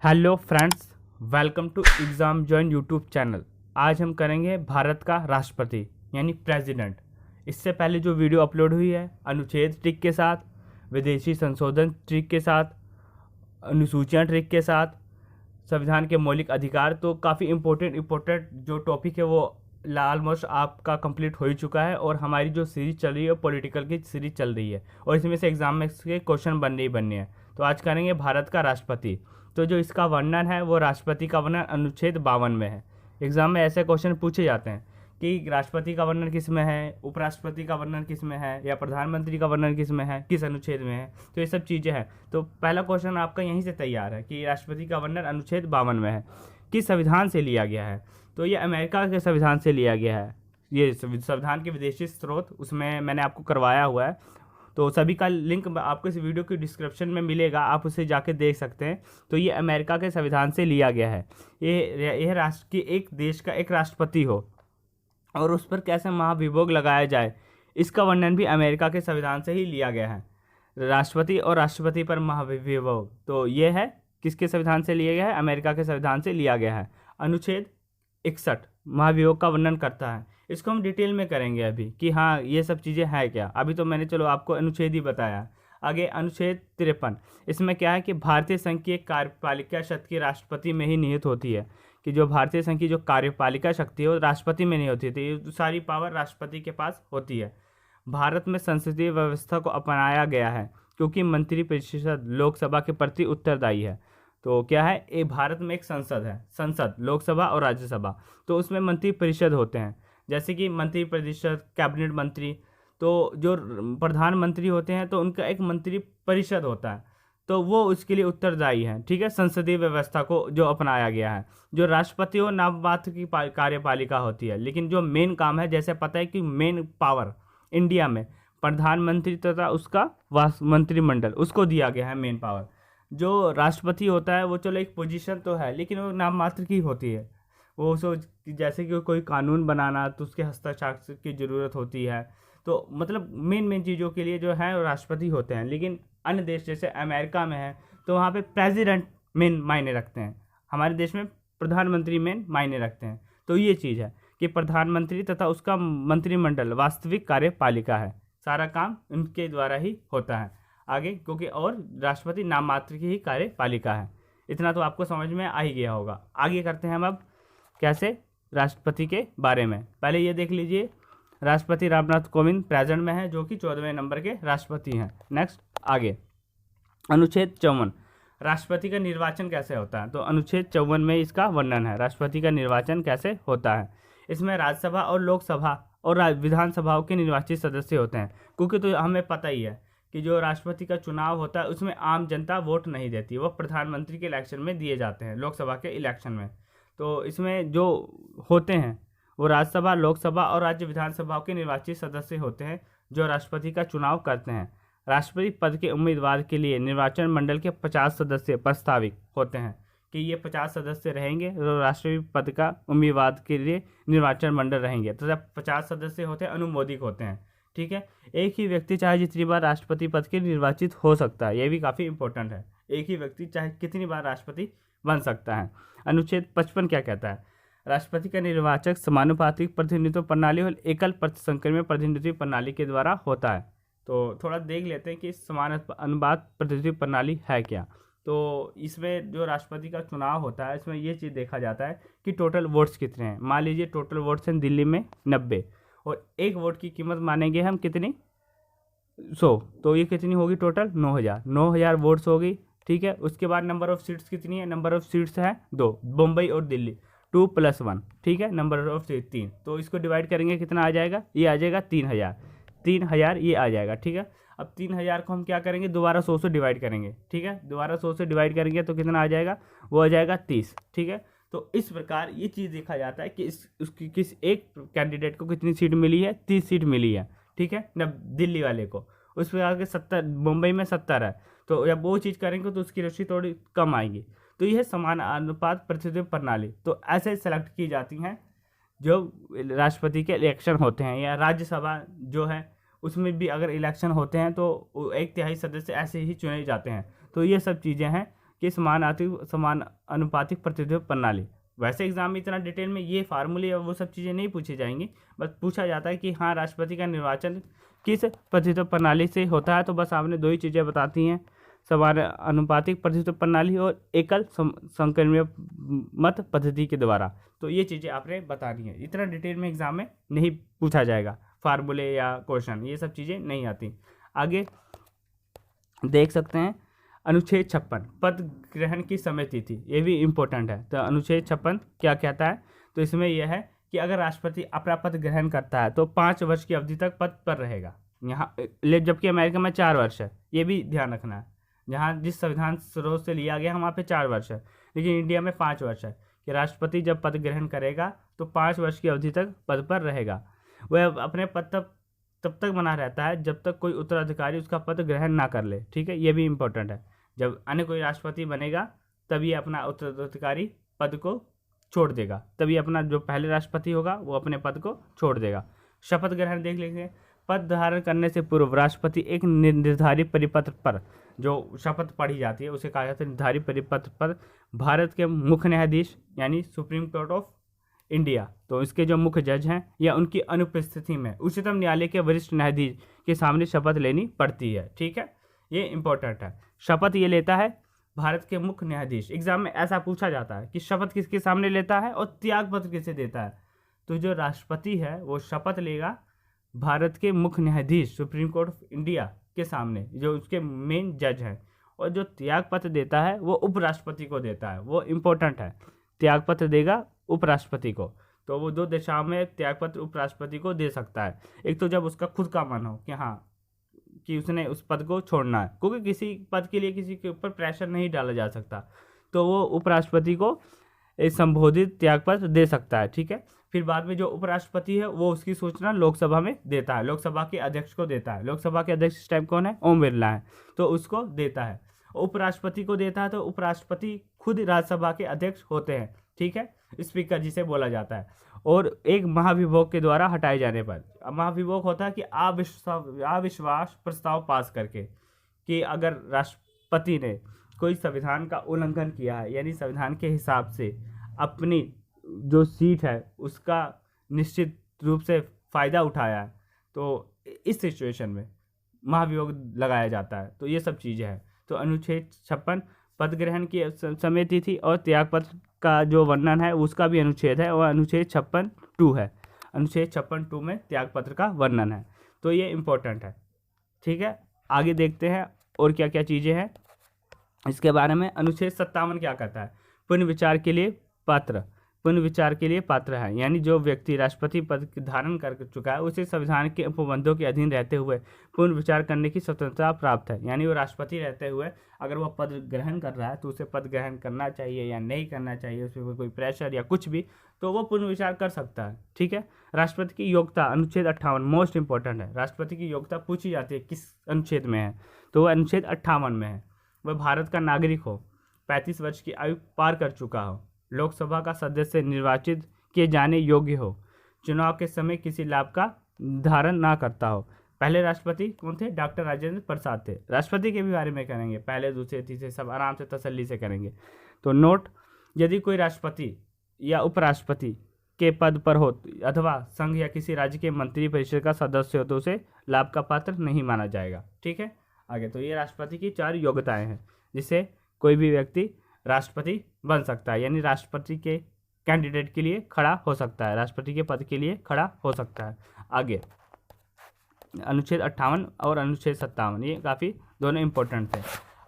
Hello friends, welcome to exam join YouTube channel. आज हम करेंगे भारत का राष्ट्रपति यानी प्रेसिडेंट। इससे पहले जो वीडियो अपलोड हुई है अनुच्छेद ट्रिक के साथ, विदेशी संशोधन ट्रिक के साथ, अनुसूचियाँ ट्रिक के साथ, संविधान के मौलिक अधिकार, तो काफ़ी इम्पोर्टेंट जो टॉपिक है वो ऑलमोस्ट आपका कंप्लीट हो ही चुका है। और हमारी जो सीरीज चल रही है पॉलिटिकल की सीरीज चल रही है और इसमें से एग्जाम में के क्वेश्चन बनने ही बनने हैं। तो आज करेंगे भारत का राष्ट्रपति। तो जो इसका वर्णन है वो राष्ट्रपति का वर्णन अनुच्छेद 52 में है। एग्जाम में ऐसे क्वेश्चन पूछे जाते हैं कि राष्ट्रपति का वर्णन किस में है, उपराष्ट्रपति का वर्णन किस में है, या प्रधानमंत्री का वर्णन किस में है, किस अनुच्छेद में है। तो ये सब चीज़ें हैं। तो पहला क्वेश्चन आपका यहीं से तैयार है कि राष्ट्रपति का वर्णन अनुच्छेद 52 में है, किस संविधान से लिया गया है। तो ये अमेरिका के संविधान से लिया गया है। ये संविधान के विदेशी स्रोत उसमें मैंने आपको करवाया हुआ है, तो सभी का लिंक आपको इस वीडियो की डिस्क्रिप्शन में मिलेगा, आप उसे जाके देख सकते हैं। तो ये अमेरिका के संविधान से लिया गया है। यह राष्ट्र की एक देश का एक राष्ट्रपति हो और उस पर कैसे महाभियोग लगाया जाए, इसका वर्णन भी अमेरिका के संविधान से ही लिया गया है। राष्ट्रपति और राष्ट्रपति पर महाभियोग, तो ये है किसके संविधान से लिया गया है, अमेरिका के संविधान से लिया गया है। अनुच्छेद 61 महाभियोग का वर्णन करता है। इसको हम डिटेल में करेंगे अभी कि हाँ ये सब चीज़ें हैं क्या। अभी तो मैंने चलो आपको अनुच्छेद ही बताया। आगे अनुच्छेद 53, इसमें क्या है कि भारतीय संघ की एक कार्यपालिका शक्ति राष्ट्रपति में ही निहित होती है। कि जो भारतीय संघ की जो कार्यपालिका शक्ति है वो राष्ट्रपति में नहीं होती थी, ये सारी पावर राष्ट्रपति के पास होती है। भारत में संसदीय व्यवस्था को अपनाया गया है क्योंकि मंत्रिपरिषद लोकसभा के प्रति उत्तरदायी है। तो क्या है, ये भारत में एक संसद है, संसद, लोकसभा और राज्यसभा। तो उसमें मंत्रिपरिषद होते हैं, जैसे कि मंत्रिपरिषद, कैबिनेट मंत्री। तो जो प्रधानमंत्री होते हैं तो उनका एक मंत्रिपरिषद होता है, तो वो उसके लिए उत्तरदायी है। ठीक है, संसदीय व्यवस्था को जो अपनाया गया है। जो राष्ट्रपति हो नाम मात्र की कार्यपालिका होती है, लेकिन जो मेन काम है, जैसे पता है कि मेन पावर इंडिया में प्रधानमंत्री तथा उसका मंत्रिमंडल, उसको दिया गया है मेन पावर। जो राष्ट्रपति होता है वो चलो एक पोजीशन तो है, लेकिन वो नाम मात्र की होती है। वो जैसे कि कोई कानून बनाना तो उसके हस्ताक्षर की ज़रूरत होती है। तो मतलब मेन चीज़ों के लिए जो है वो राष्ट्रपति होते हैं। लेकिन अन्य देश जैसे अमेरिका में है तो वहाँ पे प्रेसिडेंट मेन मायने रखते हैं, हमारे देश में प्रधानमंत्री मेन मायने रखते हैं। तो ये चीज़ है कि प्रधानमंत्री तथा उसका मंत्रिमंडल वास्तविक कार्यपालिका है, सारा काम उनके द्वारा ही होता है। आगे क्योंकि और राष्ट्रपति नाम मात्र की ही कार्यपालिका है। इतना तो आपको समझ में आ ही गया होगा। आगे करते हैं हम अब कैसे राष्ट्रपति के बारे में। पहले ये देख लीजिए, राष्ट्रपति रामनाथ कोविंद प्रेजेंट में है, जो कि 14वें नंबर के राष्ट्रपति हैं। नेक्स्ट आगे अनुच्छेद 54, राष्ट्रपति का निर्वाचन कैसे होता है। तो अनुच्छेद 54 में इसका वर्णन है, राष्ट्रपति का निर्वाचन कैसे होता है। इसमें राज्यसभा और लोकसभा और विधानसभाओं के निर्वाचित सदस्य होते हैं। क्योंकि तो हमें पता ही है कि जो राष्ट्रपति का चुनाव होता है उसमें आम जनता वोट नहीं देती, वो प्रधानमंत्री के इलेक्शन में दिए जाते हैं, लोकसभा के इलेक्शन में। तो इसमें जो होते हैं वो राज्यसभा, लोकसभा और राज्य विधानसभाओं के निर्वाचित सदस्य होते हैं जो राष्ट्रपति का चुनाव करते हैं। राष्ट्रपति पद के उम्मीदवार के लिए निर्वाचन मंडल के 50 सदस्य प्रस्तावित होते हैं कि ये 50 सदस्य रहेंगे, तो राष्ट्रपति पद का उम्मीदवार के लिए निर्वाचन मंडल रहेंगे। तो जब 50 सदस्य होते हैं अनुमोदित होते हैं। ठीक है, एक ही व्यक्ति चाहे जितनी बार राष्ट्रपति पद के निर्वाचित हो सकता है, ये भी काफ़ी इंपॉर्टेंट है। एक ही व्यक्ति चाहे कितनी बार राष्ट्रपति बन सकता है। अनुच्छेद 55 क्या कहता है, राष्ट्रपति का निर्वाचक समानुपातिक प्रतिनिधित्व प्रणाली और एकल संक्रमण प्रतिनिधित्व प्रणाली के द्वारा होता है। तो थोड़ा देख लेते हैं कि समानुपात प्रतिनिधित्व प्रणाली है क्या। तो इसमें जो राष्ट्रपति का चुनाव होता है इसमें ये चीज़ देखा जाता है कि टोटल वोट्स कितने हैं। मान लीजिए टोटल वोट्स हैं दिल्ली में 90 और एक वोट की कीमत मानेंगे हम कितनी, 100। तो ये कितनी होगी टोटल 9,000 वोट्स होगी। ठीक है, उसके बाद नंबर ऑफ सीट्स कितनी है, नंबर ऑफ सीट्स है 2, मुंबई और दिल्ली, 2 + 1। ठीक है, नंबर ऑफ सीट 3। तो इसको डिवाइड करेंगे कितना आ जाएगा, ये आ जाएगा 3,000 ये आ जाएगा। ठीक है, अब 3,000 को हम क्या करेंगे, दोबारा 100 से डिवाइड करेंगे। ठीक है, दोबारा 100 से डिवाइड करेंगे तो कितना आ जाएगा, वो आ जाएगा 30। ठीक है, तो इस प्रकार ये चीज़ देखा जाता है कि उसकी किस एक कैंडिडेट को कितनी सीट मिली है, 30 सीट मिली है। ठीक है, न दिल्ली वाले को, उस पर आगे 70, मुंबई में 70 है। तो जब वो चीज़ करेंगे तो उसकी राशि थोड़ी कम आएगी। तो यह समान अनुपात प्रतिनिधित्व प्रणाली तो ऐसे सेलेक्ट की जाती हैं जो राष्ट्रपति के इलेक्शन होते हैं, या राज्यसभा जो है उसमें भी अगर इलेक्शन होते हैं तो 1/3 सदस्य ऐसे ही चुने जाते हैं। तो ये सब चीज़ें हैं की समानुपातिक प्रतिनिधित्व प्रणाली। वैसे एग्जाम में इतना डिटेल में ये फार्मूले और वो सब चीज़ें नहीं पूछी जाएंगी, बस पूछा जाता है कि हाँ राष्ट्रपति का निर्वाचन किस प्रतिनिधित्व प्रणाली से होता है। तो बस आपने दो ही चीज़ें बताती हैं, समानुपातिक प्रतिनिधित्व प्रणाली और एकल संक्रमणीय मत पद्धति के द्वारा। तो ये चीज़ें आपने बतानी है, इतना डिटेल में एग्जाम में नहीं पूछा जाएगा, फार्मूले या क्वेश्चन ये सब चीज़ें नहीं आती। आगे देख सकते हैं अनुच्छेद 56 पद ग्रहण की समय तिथि, ये भी इम्पोर्टेंट है। तो अनुच्छेद 56 क्या कहता है, तो इसमें यह है कि अगर राष्ट्रपति अपना पद ग्रहण करता है तो 5 वर्ष की अवधि तक पद पर रहेगा। यहाँ जबकि अमेरिका में 4 वर्ष है, ये भी ध्यान रखना है। जहाँ जिस संविधान स्रोत से लिया गया वहाँ पे 4 वर्ष है, लेकिन इंडिया में 5 वर्ष है कि राष्ट्रपति जब पद ग्रहण करेगा तो 5 वर्ष की अवधि तक पद पर रहेगा। वह अपने पद तब तक बना रहता है जब तक कोई उत्तराधिकारी उसका पद ग्रहण ना कर ले। ठीक है, ये भी इम्पोर्टेंट है। जब अन्य कोई राष्ट्रपति बनेगा तभी अपना उत्तराधिकारी पद को छोड़ देगा, तभी अपना जो पहले राष्ट्रपति होगा वो अपने पद को छोड़ देगा। शपथ ग्रहण देख लेंगे। पद धारण करने से पूर्व राष्ट्रपति एक निर्धारित परिपत्र पर, जो शपथ पढ़ी जाती है उसे कहा जाता है निर्धारित परिपत्र पर, भारत के मुख्य न्यायाधीश यानी सुप्रीम कोर्ट ऑफ इंडिया, तो इसके जो मुख्य जज हैं या उनकी अनुपस्थिति में उच्चतम न्यायालय के वरिष्ठ न्यायाधीश के सामने शपथ लेनी पड़ती है। ठीक है, ये इंपॉर्टेंट है। शपथ ये लेता है भारत के मुख्य न्यायाधीश। एग्जाम में ऐसा पूछा जाता है कि शपथ किसके सामने लेता है और त्याग पत्र किसे देता है। तो जो राष्ट्रपति है वो शपथ लेगा भारत के मुख्य न्यायाधीश सुप्रीम कोर्ट ऑफ इंडिया के सामने, जो उसके मेन जज हैं, और जो त्याग पत्र देता है वो उपराष्ट्रपति को देता है। वो इम्पोर्टेंट है, त्याग पत्र देगा उपराष्ट्रपति को। तो वो 2 दिशाओं में त्यागपत्र उपराष्ट्रपति को दे सकता है। एक तो जब उसका खुद का मन हो कि हाँ कि उसने उस पद को छोड़ना है, क्योंकि किसी पद के लिए किसी के ऊपर प्रेशर नहीं डाला जा सकता, तो वो उपराष्ट्रपति को एक संबोधित त्यागपत्र दे सकता है। ठीक है, फिर बाद में जो उपराष्ट्रपति है वो उसकी सूचना लोकसभा में देता है, लोकसभा के अध्यक्ष को देता है। लोकसभा के अध्यक्ष इस टाइम कौन है, ओम बिरला है, तो उसको देता है। उपराष्ट्रपति को देता है तो उपराष्ट्रपति खुद राज्यसभा के अध्यक्ष होते हैं। ठीक है, स्पीकर जिसे बोला जाता है। और एक महाभियोग के द्वारा हटाए जाने पर, महाभियोग होता है कि अविश्वास प्रस्ताव पास करके, कि अगर राष्ट्रपति ने कोई संविधान का उल्लंघन किया है, यानी संविधान के हिसाब से अपनी जो सीट है उसका निश्चित रूप से फ़ायदा उठाया है, तो इस सिचुएशन में महाभियोग लगाया जाता है। तो ये सब चीज़ें हैं। तो अनुच्छेद 56 पद ग्रहण की समय तिथि और त्यागपत्र का जो वर्णन है उसका भी अनुच्छेद है, और अनुच्छेद 56(2) है। अनुच्छेद 56(2) में त्यागपत्र का वर्णन है। तो ये इम्पोर्टेंट है। ठीक है, आगे देखते हैं और क्या क्या चीज़ें हैं इसके बारे में। अनुच्छेद 57 क्या कहता है, पुनर्विचार के लिए पात्र, पुनर्विचार के लिए पात्र है, यानी जो व्यक्ति राष्ट्रपति पद धारण कर चुका है उसे संविधान के उपबंधों के अधीन रहते हुए पुनर्विचार करने की स्वतंत्रता प्राप्त है। यानी वो राष्ट्रपति रहते हुए अगर वो पद ग्रहण कर रहा है तो उसे पद ग्रहण करना चाहिए या नहीं करना चाहिए, उसमें कोई प्रेशर या कुछ भी, तो वो पुनर्विचार कर सकता है। ठीक है, राष्ट्रपति की योग्यता अनुच्छेद 58 मोस्ट इंपॉर्टेंट है। राष्ट्रपति की योग्यता पूछी जाती है किस अनुच्छेद में है, तो वह अनुच्छेद 58 में है। वह भारत का नागरिक हो, 35 वर्ष की आयु पार कर चुका हो, लोकसभा का सदस्य निर्वाचित किए जाने योग्य हो, चुनाव के समय किसी लाभ का धारण ना करता हो। पहले राष्ट्रपति कौन थे, डॉक्टर राजेंद्र प्रसाद थे। राष्ट्रपति के भी बारे में करेंगे, पहले दूसरे तीसरे सब आराम से तसल्ली से करेंगे। तो नोट, यदि कोई राष्ट्रपति या उपराष्ट्रपति के पद पर हो अथवा संघ या किसी राज्य के मंत्री परिषद का सदस्य हो तो उसे लाभ का पात्र नहीं माना जाएगा। ठीक है, आगे तो ये राष्ट्रपति की 4 योग्यताएं हैं जिससे कोई भी व्यक्ति राष्ट्रपति बन सकता है, यानी राष्ट्रपति के कैंडिडेट के लिए खड़ा हो सकता है, राष्ट्रपति के पद के लिए खड़ा हो सकता है। आगे अनुच्छेद 58 और अनुच्छेद 57 ये काफ़ी दोनों इम्पोर्टेंट थे।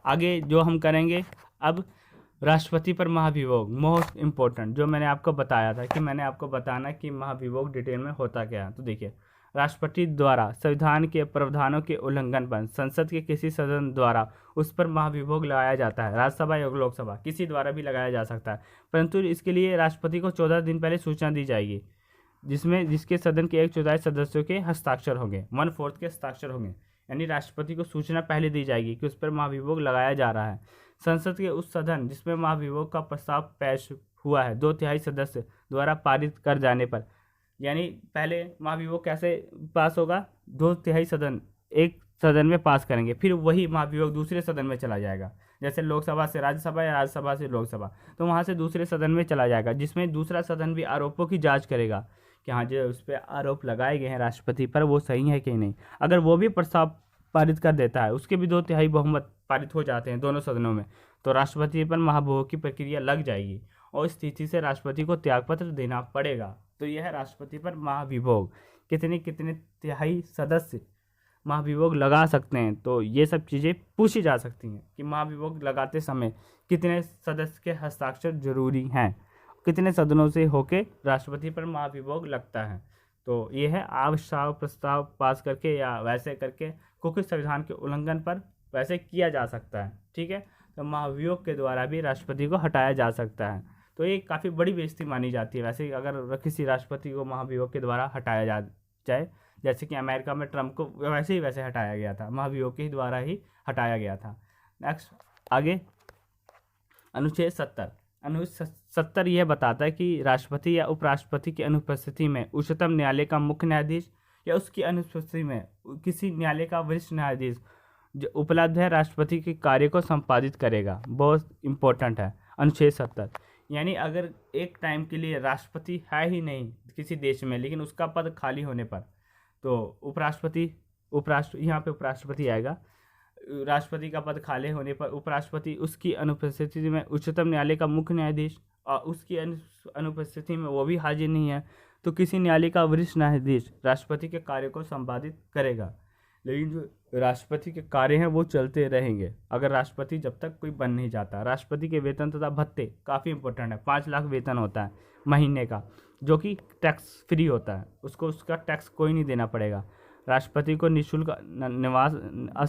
आगे जो हम करेंगे अब राष्ट्रपति पर महाभियोग, मोस्ट इम्पोर्टेंट, जो मैंने आपको बताया था कि मैंने आपको बताना कि महाभियोग डिटेल में होता क्या है। तो देखिए, राष्ट्रपति द्वारा संविधान के प्रावधानों के उल्लंघन पर संसद के किसी सदन द्वारा उस पर महाभियोग लगाया जाता है। राज्यसभा या लोकसभा किसी द्वारा भी लगाया जा सकता है, परंतु इसके लिए राष्ट्रपति को 14 दिन पहले सूचना दी जाएगी, जिसके सदन के 1/4 सदस्यों के हस्ताक्षर होंगे, 1/4 के हस्ताक्षर होंगे, यानी राष्ट्रपति को सूचना पहले दी जाएगी कि उस पर महाभियोग लगाया जा रहा है। संसद के उस सदन जिसमें महाभियोग का प्रस्ताव पेश हुआ है 2/3 सदस्य द्वारा पारित कर जाने पर, यानी पहले महाभियोग कैसे पास होगा, 2/3 सदन एक सदन में पास करेंगे, फिर वही महाभियोग दूसरे सदन में चला जाएगा। जैसे लोकसभा से राज्यसभा या राज्यसभा से लोकसभा, तो वहाँ से दूसरे सदन में चला जाएगा, जिसमें दूसरा सदन भी आरोपों की जांच करेगा कि हाँ जो उस पर आरोप लगाए गए हैं राष्ट्रपति पर वो सही है कि नहीं। अगर वो भी प्रस्ताव पारित कर देता है, उसके भी 2/3 बहुमत पारित हो जाते हैं दोनों सदनों में, तो राष्ट्रपति पर महाभियोग की प्रक्रिया लग जाएगी और इस स्थिति से राष्ट्रपति को त्यागपत्र देना पड़ेगा। तो यह है राष्ट्रपति पर महाभियोग, कितने कितने तिहाई सदस्य महाभियोग लगा सकते हैं। तो ये सब चीज़ें पूछी जा सकती हैं कि महाभियोग लगाते समय कितने सदस्य के हस्ताक्षर जरूरी हैं, कितने सदनों से होके राष्ट्रपति पर महाभियोग लगता है। तो ये है अविश्वास प्रस्ताव पास करके या वैसे करके क्योंकि संविधान के उल्लंघन पर वैसे किया जा सकता है, ठीक है। तो महाभियोग के द्वारा भी राष्ट्रपति को हटाया जा सकता है। तो ये काफ़ी बड़ी बेइज्जती मानी जाती है वैसे अगर किसी राष्ट्रपति को महाभियोग के द्वारा हटाया जाए, जैसे कि अमेरिका में ट्रम्प को वैसे हटाया गया था, महाभियोग के द्वारा ही हटाया गया था। नेक्स्ट आगे अनुच्छेद 70। अनुच्छेद 70 यह बताता है कि राष्ट्रपति या उपराष्ट्रपति की अनुपस्थिति में उच्चतम न्यायालय का मुख्य न्यायाधीश या उसकी अनुपस्थिति में किसी न्यायालय का वरिष्ठ न्यायाधीश जो उपलब्ध है राष्ट्रपति के कार्य को संपादित करेगा। बहुत इंपॉर्टेंट है अनुच्छेद 70। यानी अगर एक टाइम के लिए राष्ट्रपति है ही नहीं किसी देश में, लेकिन उसका पद खाली होने पर तो यहाँ पे उपराष्ट्रपति आएगा। राष्ट्रपति का पद खाली होने पर उपराष्ट्रपति उसकी अनुपस्थिति में उच्चतम न्यायालय का मुख्य न्यायाधीश और उसकी अनुपस्थिति में वो भी हाजिर नहीं है तो किसी न्यायालय का वरिष्ठ न्यायाधीश राष्ट्रपति के कार्य को संपादित करेगा। लेकिन जो राष्ट्रपति के कार्य हैं वो चलते रहेंगे अगर राष्ट्रपति जब तक कोई बन नहीं जाता। राष्ट्रपति के वेतन तथा भत्ते काफ़ी इंपॉर्टेंट है। 5 लाख वेतन होता है महीने का, जो कि टैक्स फ्री होता है, उसको उसका टैक्स कोई नहीं देना पड़ेगा। राष्ट्रपति को निःशुल्क निवास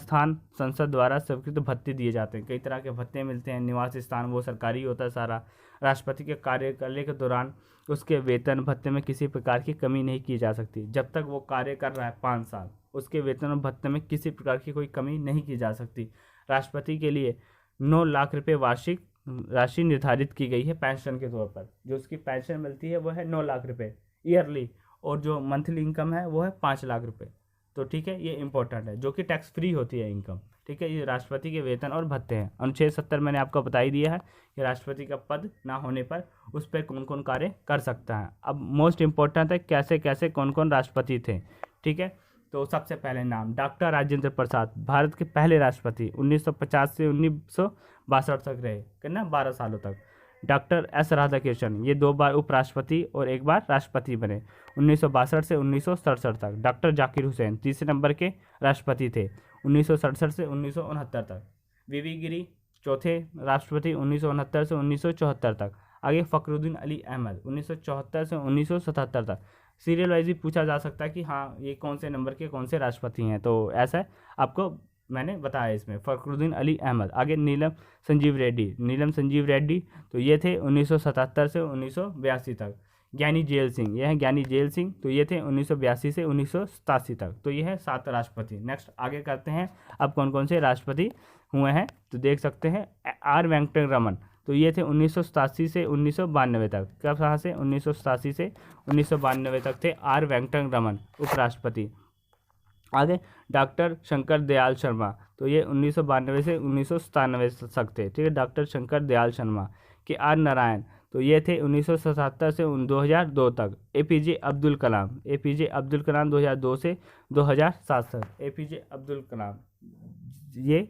स्थान संसद द्वारा स्वीकृत भत्ते दिए जाते हैं। कई तरह के भत्ते मिलते हैं। निवास स्थान वो सरकारी होता है सारा। राष्ट्रपति के कार्यकाल के दौरान उसके वेतन भत्ते में किसी प्रकार की कमी नहीं की जा सकती। जब तक वो कार्य कर रहा है 5 साल, उसके वेतन और भत्ते में किसी प्रकार की कोई कमी नहीं की जा सकती। राष्ट्रपति के लिए 9 लाख रुपये वार्षिक राशि निर्धारित की गई है पेंशन के तौर पर। जो उसकी पेंशन मिलती है वो है 9 लाख रुपये ईयरली, और जो मंथली इनकम है वो है 5 लाख रुपये। तो ठीक है, ये इंपॉर्टेंट है, जो कि टैक्स फ्री होती है इनकम। ठीक है, ये राष्ट्रपति के वेतन और भत्ते हैं। अनुच्छेद 70 मैंने आपको बता ही दिया है कि राष्ट्रपति का पद ना होने पर उस पर कौन कौन कार्य कर सकता है। अब मोस्ट इंपॉर्टेंट है कैसे कैसे कौन कौन राष्ट्रपति थे। ठीक है, तो सबसे पहले नाम डॉक्टर राजेंद्र प्रसाद, भारत के पहले राष्ट्रपति, 1950 से 1962 तक रहे, कितना 12 सालों तक। डॉक्टर एस राधाकृष्णन, ये 2 बार उपराष्ट्रपति और 1 बार राष्ट्रपति बने, 1962 से 1967 तक। डॉक्टर जाकिर हुसैन तीसरे नंबर के राष्ट्रपति थे, 1967 से 1969 तक। वीवी गिरी चौथे राष्ट्रपति, 1969 से 1974 तक। आगे फखरुद्दीन अली अहमद, 1974 से 1977 तक। सीरियल वाइज भी पूछा जा सकता है कि हाँ ये कौन से नंबर के कौन से राष्ट्रपति हैं, तो ऐसा आपको मैंने बताया इसमें। फखरुद्दीन अली अहमद। आगे नीलम संजीव रेड्डी, तो ये थे 1977 से 1982 तक। ज्ञानी जेल सिंह, ये हैं ज्ञानी जेल सिंह, तो ये थे 1982 से 1987 तक। तो ये है 7 राष्ट्रपति। नेक्स्ट आगे करते हैं अब कौन कौन से राष्ट्रपति हुए हैं, तो देख सकते हैं आर वेंकटरमन, तो ये थे 1987 से 1992 तक। कब कहाँ से 1987 से 1992 तक थे आर वेंकटरमन उपराष्ट्रपति। आगे डॉक्टर शंकर दयाल शर्मा, तो ये 1992 से 1997 तक थे। ठीक है, डॉक्टर शंकर दयाल शर्मा। के आर नारायण, तो ये थे 1977 से 2002 तक। एपीजे अब्दुल कलाम 2002 से 2007 तक। एपीजे अब्दुल कलाम ये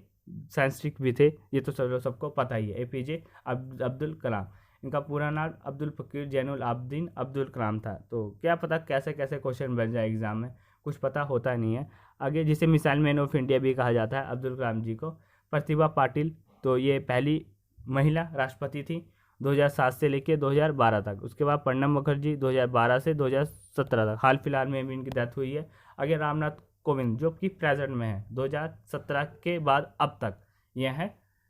साइंटिस्ट भी थे, ये तो सबको पता ही है। एपीजे अब्दुल कलाम, इनका पूरा नाम अब्दुल फकीर जैनुल आबदीन अब्दुल कलाम था। तो क्या पता कैसे कैसे क्वेश्चन बन जाए एग्जाम में, कुछ पता होता नहीं है। आगे जिसे मिसाइल मैन ऑफ इंडिया भी कहा जाता है अब्दुल कलाम जी को। प्रतिभा पाटिल, तो ये पहली महिला राष्ट्रपति थी 2007 से लेकर 2012 तक। उसके बाद प्रणब मुखर्जी 2012 से 2017 तक, हाल फिलहाल में भी इनकी डेथ हुई है। आगे रामनाथ कोविंद जो कि प्रेजेंट में है 2017 के बाद अब तक, यह है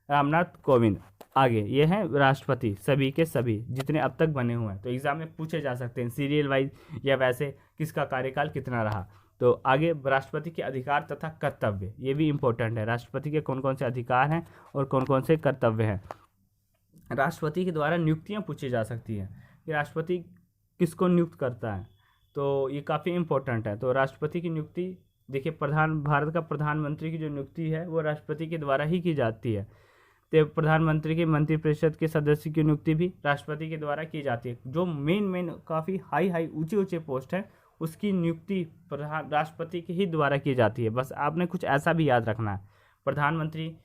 रामनाथ कोविंद। आगे ये हैं राष्ट्रपति सभी के सभी जितने अब तक बने हुए हैं। तो एग्जाम में पूछे जा सकते हैं सीरियल वाइज या वैसे किसका कार्यकाल कितना रहा। तो आगे राष्ट्रपति के अधिकार तथा कर्तव्य, ये भी इम्पोर्टेंट है। राष्ट्रपति के कौन कौन से अधिकार हैं और कौन कौन से कर्तव्य हैं। राष्ट्रपति के द्वारा नियुक्तियां पूछी जा सकती हैं कि राष्ट्रपति किसको नियुक्त करता है, तो ये काफ़ी इम्पोर्टेंट है। तो राष्ट्रपति की नियुक्ति देखिए, भारत का प्रधानमंत्री की जो नियुक्ति है वो राष्ट्रपति के द्वारा ही की जाती है। तो प्रधानमंत्री की मंत्रिपरिषद के सदस्य की नियुक्ति भी राष्ट्रपति के द्वारा की जाती है। जो मेन काफ़ी हाई ऊंचे पोस्ट है उसकी नियुक्ति राष्ट्रपति के ही द्वारा की जाती है। बस आपने कुछ ऐसा भी याद रखना है। प्रधानमंत्री,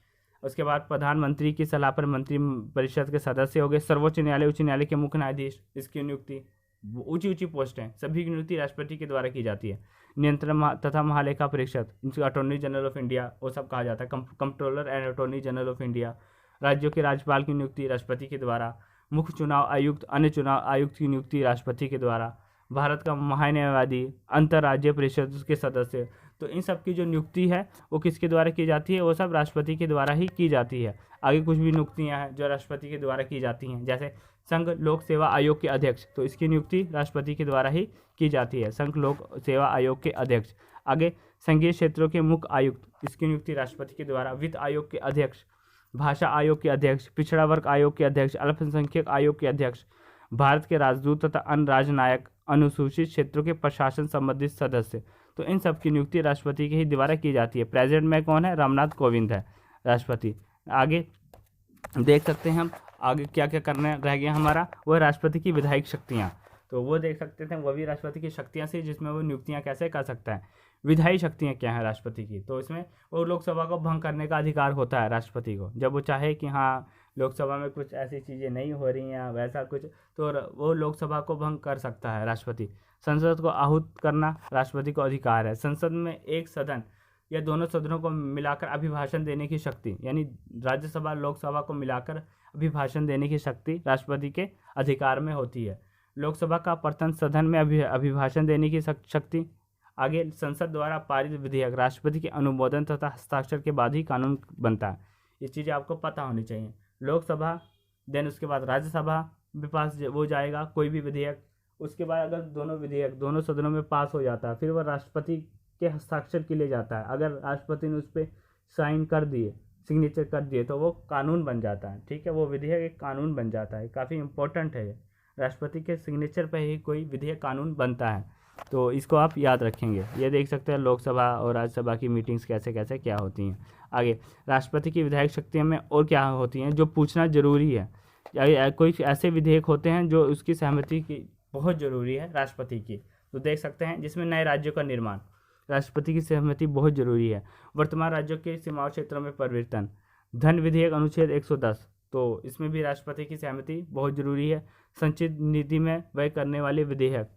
उसके बाद प्रधानमंत्री की सलाह पर मंत्रिपरिषद के सदस्य हो गए। सर्वोच्च न्यायालय, उच्च न्यायालय के मुख्य न्यायाधीश, इसकी नियुक्ति, ऊंची पोस्ट हैं, सभी की नियुक्ति राष्ट्रपति के द्वारा की जाती है। नियंत्रण तथा महालेखा परीक्षक, इनको अटॉर्नी जनरल ऑफ इंडिया वो सब कहा जाता है। Controller and attorney general of India, राज्यों के राज्यपाल की नियुक्ति राष्ट्रपति के द्वारा। मुख्य चुनाव आयुक्त, अन्य चुनाव आयुक्त की नियुक्ति राष्ट्रपति के द्वारा। भारत का महान्यायवादी, अंतर्राज्यीय परिषद के सदस्य, तो इन सब की जो नियुक्ति है वो किसके द्वारा की जाती है? वो सब राष्ट्रपति के द्वारा ही की जाती है। आगे कुछ भी नियुक्तियां हैं जो राष्ट्रपति के द्वारा की जाती हैं, जैसे संघ लोक सेवा आयोग के अध्यक्ष, तो इसकी नियुक्ति राष्ट्रपति के द्वारा ही की जाती है, संघ लोक सेवा आयोग के अध्यक्ष। आगे संघीय क्षेत्रों के मुख्य आयुक्त, इसकी नियुक्ति राष्ट्रपति के द्वारा। वित्त आयोग के अध्यक्ष, भाषा आयोग के अध्यक्ष, पिछड़ा वर्ग आयोग के अध्यक्ष, अल्पसंख्यक आयोग के अध्यक्ष, भारत के राजदूत तथा अन्य राजनायक, अनुसूचित क्षेत्रों के प्रशासन संबंधित सदस्य, तो इन सब की नियुक्ति राष्ट्रपति के ही द्वारा की जाती है। प्रेसिडेंट में कौन है? रामनाथ कोविंद है राष्ट्रपति। आगे देख सकते हैं हम आगे क्या क्या करना रह गया हमारा, वो राष्ट्रपति की विधायक शक्तियाँ, तो वो देख सकते थे, वो भी राष्ट्रपति की शक्तियाँ से जिसमें वो नियुक्तियाँ कैसे कर सकता है। विधायी शक्तियाँ क्या हैं राष्ट्रपति की? तो इसमें वो लोकसभा को भंग करने का अधिकार होता है राष्ट्रपति को। जब वो चाहे कि हाँ लोकसभा में कुछ ऐसी चीज़ें नहीं हो रही हैं वैसा कुछ, तो वो लोकसभा को भंग कर सकता है राष्ट्रपति। संसद को आहूत करना राष्ट्रपति को अधिकार है। संसद में एक सदन या दोनों सदनों को मिलाकर अभिभाषण देने की शक्ति, यानी राज्यसभा लोकसभा को मिलाकर अभिभाषण देने की शक्ति राष्ट्रपति के अधिकार में होती है। लोकसभा का प्रथम सदन में अभिभाषण देने की शक्ति। आगे संसद द्वारा पारित विधेयक राष्ट्रपति के अनुमोदन तथा हस्ताक्षर के बाद ही कानून बनता है। ये चीज़ें आपको पता होनी चाहिए। लोकसभा, देन उसके बाद राज्यसभा के पास वो जाएगा कोई भी विधेयक, उसके बाद अगर दोनों विधेयक दोनों सदनों में पास हो जाता है फिर वह राष्ट्रपति के हस्ताक्षर के लिए जाता है। अगर राष्ट्रपति ने उस पर साइन कर दिए, सिग्नेचर कर दिए, तो वो कानून बन जाता है। ठीक है, वो विधेयक एक कानून बन जाता है। काफ़ी इंपॉर्टेंट है ये, राष्ट्रपति के सिग्नेचर पर ही कोई विधेयक कानून बनता है, तो इसको आप याद रखेंगे। ये देख सकते हैं लोकसभा और राज्यसभा की मीटिंग्स कैसे कैसे क्या होती हैं। आगे राष्ट्रपति की विधायक शक्तियों में और क्या होती हैं जो पूछना जरूरी है, या कोई ऐसे विधेयक होते हैं जो उसकी सहमति की बहुत ज़रूरी है राष्ट्रपति की, तो देख सकते हैं जिसमें नए राज्यों का निर्माण, राष्ट्रपति की सहमति बहुत जरूरी है। वर्तमान राज्यों के सीमाओं क्षेत्रों में परिवर्तन, धन विधेयक अनुच्छेद 110, तो इसमें भी राष्ट्रपति की सहमति बहुत जरूरी है। संचित नीति में व्यय करने वाले विधेयक।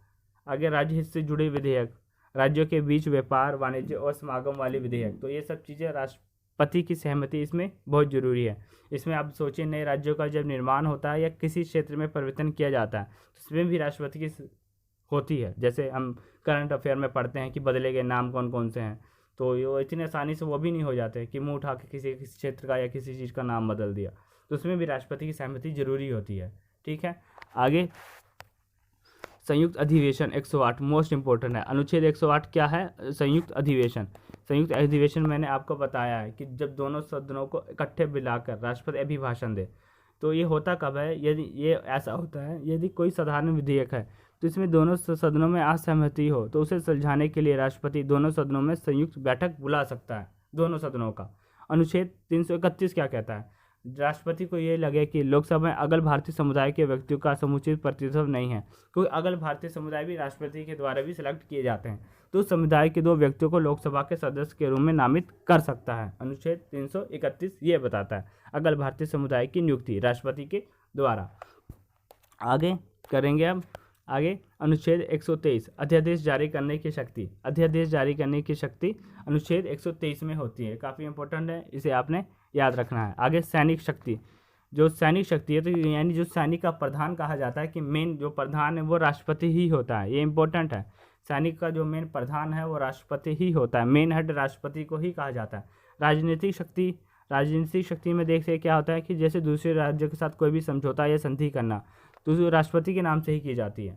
आगे राज्य हित से जुड़े विधेयक, राज्यों के बीच व्यापार वाणिज्य और समागम वाले विधेयक, तो ये सब चीज़ें राष्ट्रपति की सहमति इसमें बहुत ज़रूरी है। इसमें आप सोचिए नए राज्यों का जब निर्माण होता है या किसी क्षेत्र में परिवर्तन किया जाता है तो इसमें भी राष्ट्रपति की होती है। जैसे हम करंट अफेयर में पढ़ते हैं कि बदले गए नाम कौन कौन से हैं, तो ये इतनी आसानी से वो भी नहीं हो जाते कि मुँह उठा के किसी क्षेत्र का या किसी चीज़ का नाम बदल दिया, तो उसमें भी राष्ट्रपति की सहमति जरूरी होती है। ठीक है, आगे संयुक्त अधिवेशन 108 मोस्ट इंपॉर्टेंट है। अनुच्छेद 108 क्या है? संयुक्त अधिवेशन। संयुक्त अधिवेशन मैंने आपको बताया है कि जब दोनों सदनों को इकट्ठे मिलाकर राष्ट्रपति अभिभाषण दे, तो ये होता कब है? यदि ये ऐसा होता है यदि कोई साधारण विधेयक है तो इसमें दोनों सदनों में असहमति हो तो उसे सुलझाने के लिए राष्ट्रपति दोनों सदनों में संयुक्त बैठक बुला सकता है, दोनों सदनों का। अनुच्छेद 331 क्या कहता है? राष्ट्रपति को ये लगे कि लोकसभा में अगल भारतीय समुदाय के व्यक्तियों का समुचित प्रतिनिधित्व नहीं है, क्योंकि अगल भारतीय समुदाय भी राष्ट्रपति के द्वारा भी सिलेक्ट किए जाते हैं, तो समुदाय के 2 व्यक्तियों को लोकसभा के सदस्य के रूप में नामित कर सकता है। अनुच्छेद 331 ये बताता है अगल भारतीय समुदाय की नियुक्ति राष्ट्रपति के द्वारा। आगे करेंगे अब आगे अनुच्छेद 123 अध्यादेश जारी करने की शक्ति। अध्यादेश जारी करने की शक्ति अनुच्छेद 123 में होती है, काफ़ी इंपॉर्टेंट है, इसे आपने याद रखना है। आगे सैनिक शक्ति, जो सैनिक शक्ति है तो यानी जो सैनिक का प्रधान कहा जाता है कि मेन जो प्रधान है वो राष्ट्रपति ही होता है, ये इंपॉर्टेंट है। सैनिक का जो मेन प्रधान है वो राष्ट्रपति ही होता है, मेन हेड राष्ट्रपति को ही कहा जाता है। राजनीतिक शक्ति, राजनीतिक शक्ति में देख से क्या होता है कि जैसे दूसरे राज्यों के साथ कोई भी समझौता या संधि करना तो राष्ट्रपति के नाम से ही की जाती है,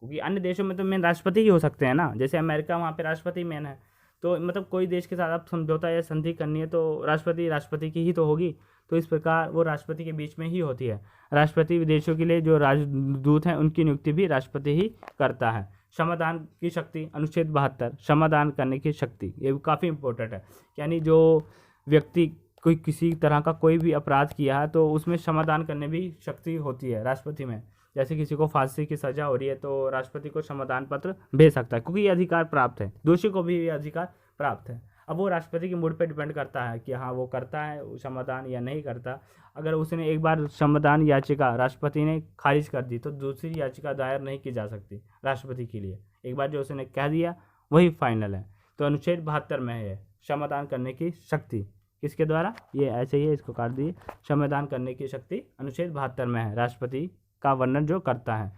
क्योंकि अन्य देशों में तो मेन राष्ट्रपति ही हो सकते हैं ना, जैसे अमेरिका वहाँ पे राष्ट्रपति मेन है, तो मतलब कोई देश के साथ आप समझौता या संधि करनी है तो राष्ट्रपति की ही तो होगी, तो इस प्रकार वो राष्ट्रपति के बीच में ही होती है। राष्ट्रपति विदेशों के लिए जो राजदूत हैं उनकी नियुक्ति भी राष्ट्रपति ही करता है। क्षमादान की शक्ति अनुच्छेद 72 क्षमादान करने की शक्ति, ये काफ़ी इंपॉर्टेंट है, यानी जो व्यक्ति कोई किसी तरह का कोई भी अपराध किया है तो उसमें क्षमादान करने भी शक्ति होती है राष्ट्रपति में। जैसे किसी को फांसी की सज़ा हो रही है तो राष्ट्रपति को क्षमादान पत्र भेज सकता है, क्योंकि ये अधिकार प्राप्त है, दोषी को भी ये अधिकार प्राप्त है। अब वो राष्ट्रपति के मूड पे डिपेंड करता है कि हाँ वो करता है क्षमादान या नहीं करता। अगर उसने एक बार क्षमादान याचिका राष्ट्रपति ने खारिज कर दी तो दूसरी याचिका दायर नहीं की जा सकती राष्ट्रपति के लिए। एक बार जो उसने कह दिया वही फाइनल है। तो अनुच्छेद 72 में है क्षमादान करने की शक्ति किसके द्वारा, ये ऐसे ही है, इसको काट दिए। क्षमादान करने की शक्ति अनुच्छेद 72 में है, राष्ट्रपति का वर्णन जो करता है।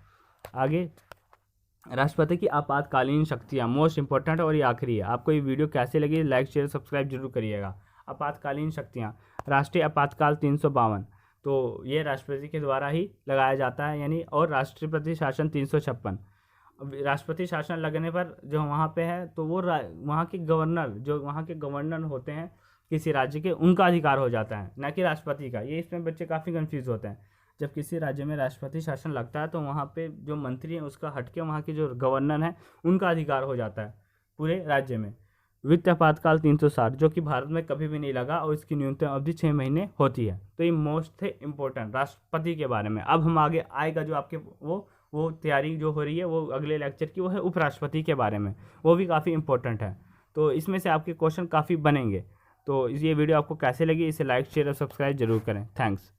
आगे राष्ट्रपति की आपातकालीन शक्तियाँ मोस्ट इंपॉर्टेंट और ये आखिरी है। आपको ये वीडियो कैसे लगी लाइक शेयर सब्सक्राइब जरूर करिएगा। आपातकालीन शक्तियाँ, राष्ट्रीय आपातकाल 352 तो ये राष्ट्रपति के द्वारा ही लगाया जाता है यानी, और राष्ट्रपति शासन 356। राष्ट्रपति शासन लगने पर जो वहाँ पे है तो वो वहाँ के गवर्नर, जो वहाँ के गवर्नर होते हैं किसी राज्य के, उनका अधिकार हो जाता है, ना कि राष्ट्रपति का। ये इसमें बच्चे काफ़ी कंफ्यूज होते हैं। जब किसी राज्य में राष्ट्रपति शासन लगता है तो वहाँ पे जो मंत्री हैं उसका हटके वहाँ के जो गवर्नर हैं उनका अधिकार हो जाता है पूरे राज्य में। वित्त आपातकाल 360 जो कि भारत में कभी भी नहीं लगा और इसकी न्यूनतम अवधि 6 महीने होती है। तो ये मोस्ट थे इम्पोर्टेंट राष्ट्रपति के बारे में। अब हम आगे आएगा जो आपके वो तैयारी जो हो रही है वो अगले लेक्चर की, वो है उपराष्ट्रपति के बारे में, वो भी काफ़ी इंपॉर्टेंट है। तो इसमें से आपके क्वेश्चन काफ़ी बनेंगे। तो ये वीडियो आपको कैसे लगी, इसे लाइक शेयर और सब्सक्राइब जरूर करें। थैंक्स।